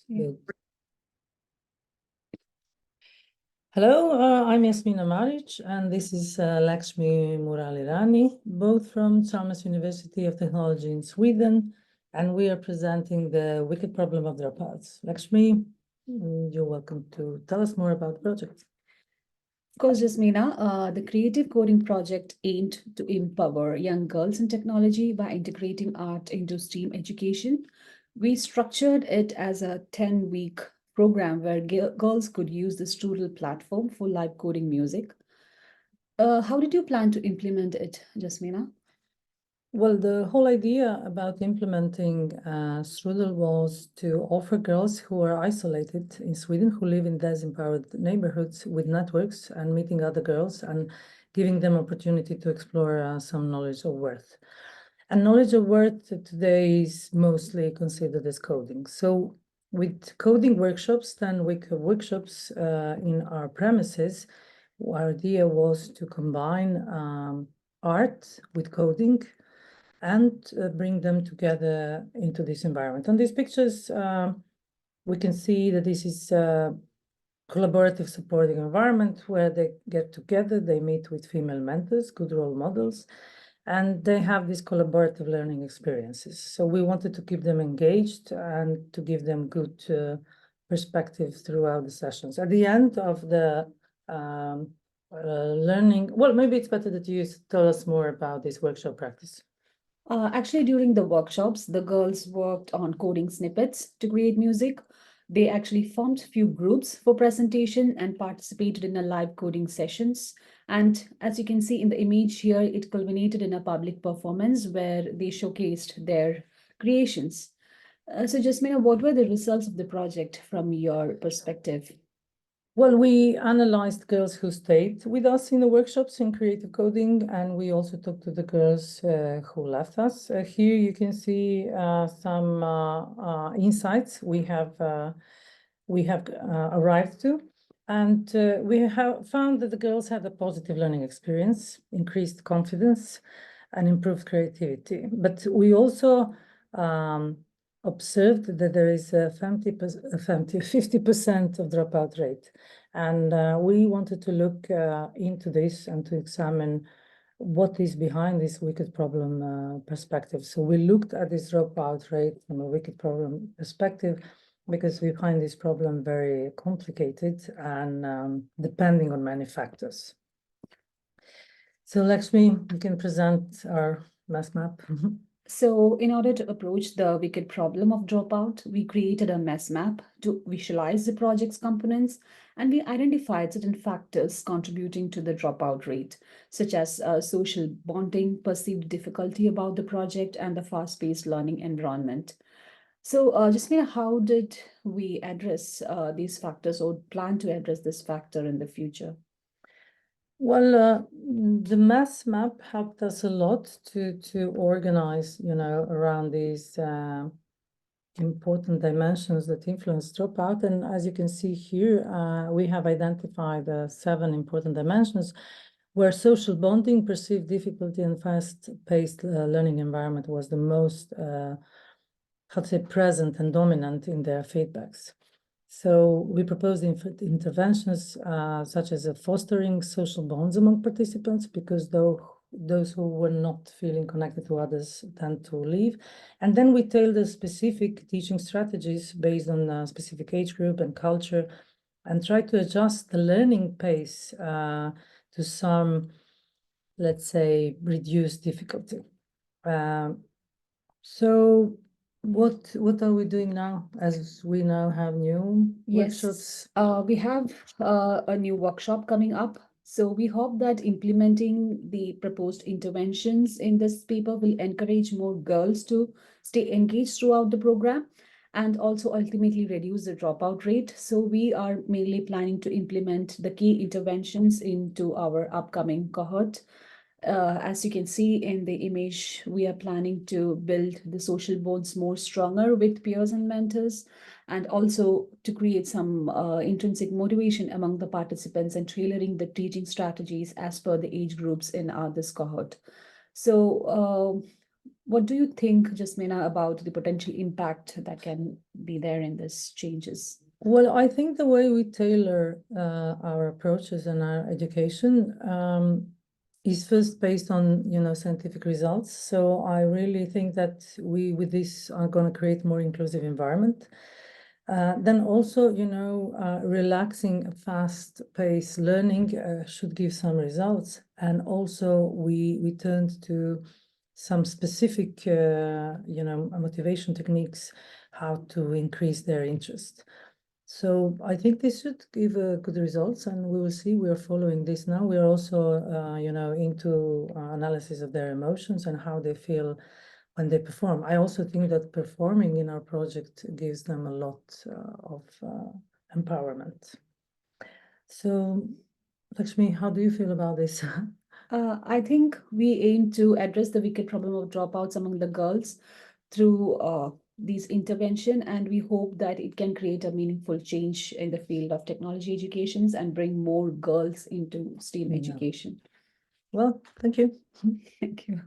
Good. Hello, I'm Yasmina Maric, and this is Lakshmi Muralirani, both from Chalmers University of Technology in Sweden, and we are presenting the wicked problem of dropouts. Lakshmi, you're welcome to tell us more about the project. Of course, Jasmina, the Creative Coding Project aimed to empower young girls in technology by integrating art into STEAM education. We structured it as a 10-week program where girls could use the Strudel platform for live coding music. How did you plan to implement it, Jasmina? Well, the whole idea about implementing Strudel was to offer girls who are isolated in Sweden, who live in disempowered neighborhoods with networks and meeting other girls and giving them opportunity to explore some knowledge of worth. And knowledge of worth today is mostly considered as coding. So with coding workshops, 10-week workshops in our premises, our idea was to combine art with coding and bring them together into this environment. On these pictures, we can see that this is a collaborative supporting environment where they get together, they meet with female mentors, good role models, and they have these collaborative learning experiences. So we wanted to keep them engaged and to give them good perspective throughout the sessions. At the end of the learning, well, maybe it's better that you tell us more about this workshop practice. Actually, during the workshops, the girls worked on coding snippets to create music. They actually formed few groups for presentation and participated in a live coding sessions. And as you can see in the image here, it culminated in a public performance where they showcased their creations. So Jasmina, what were the results of the project from your perspective? Well, we analyzed girls who stayed with us in the workshops in creative coding, and we also talked to the girls who left us. Here you can see some insights we have arrived to. And we have found that the girls had a positive learning experience, increased confidence, and improved creativity. But we also observed that there is a 50% of dropout rate. And we wanted to look into this and to examine what is behind this wicked problem perspective. So we looked at this dropout rate from a wicked problem perspective because we find this problem very complicated and depending on many factors. So Lakshmi, you can present our mass map. So in order to approach the wicked problem of dropout, we created a mess map to visualize the project's components, and we identified certain factors contributing to the dropout rate, such as social bonding, perceived difficulty about the project, and the fast-paced learning environment. So Jasmina, how did we address these factors or plan to address this factor in the future? Well, the mass map helped us a lot to organize, around these important dimensions that influence dropout. And as you can see here, we have identified 7 important dimensions where social bonding, perceived difficulty, and fast-paced learning environment was the most, how to say, present and dominant in their feedbacks. So we proposed interventions such as fostering social bonds among participants, because those who were not feeling connected to others tend to leave. And then we tailored specific teaching strategies based on a specific age group and culture, and try to adjust the learning pace to some, let's say, reduced difficulty. So what are we doing now, as we now have new workshops? We have a new workshop coming up. So we hope that implementing the proposed interventions in this paper will encourage more girls to stay engaged throughout the program and also ultimately reduce the dropout rate. So we are mainly planning to implement the key interventions into our upcoming cohort. As you can see in the image, we are planning to build the social bonds more stronger with peers and mentors, and also to create some intrinsic motivation among the participants and tailoring the teaching strategies as per the age groups in this cohort. So What do you think, Jasmina, about the potential impact that can be there in this changes? Well, I think the way we tailor our approaches and our education is first based on, scientific results. So I really think that we, with this, are going to create more inclusive environment. Then also, relaxing fast-paced learning should give some results. And also, we turned to some specific, motivation techniques, how to increase their interest. So I think this should give good results, and we will see. We are following this now. We are also, into analysis of their emotions and how they feel when they perform. I also think that performing in our project gives them a lot of empowerment. So, Lakshmi, how do you feel about this? I think we aim to address the wicked problem of dropouts among the girls through these intervention, and we hope that it can create a meaningful change in the field of technology educations and bring more girls into STEAM Yeah. education. Well, thank you. Thank you.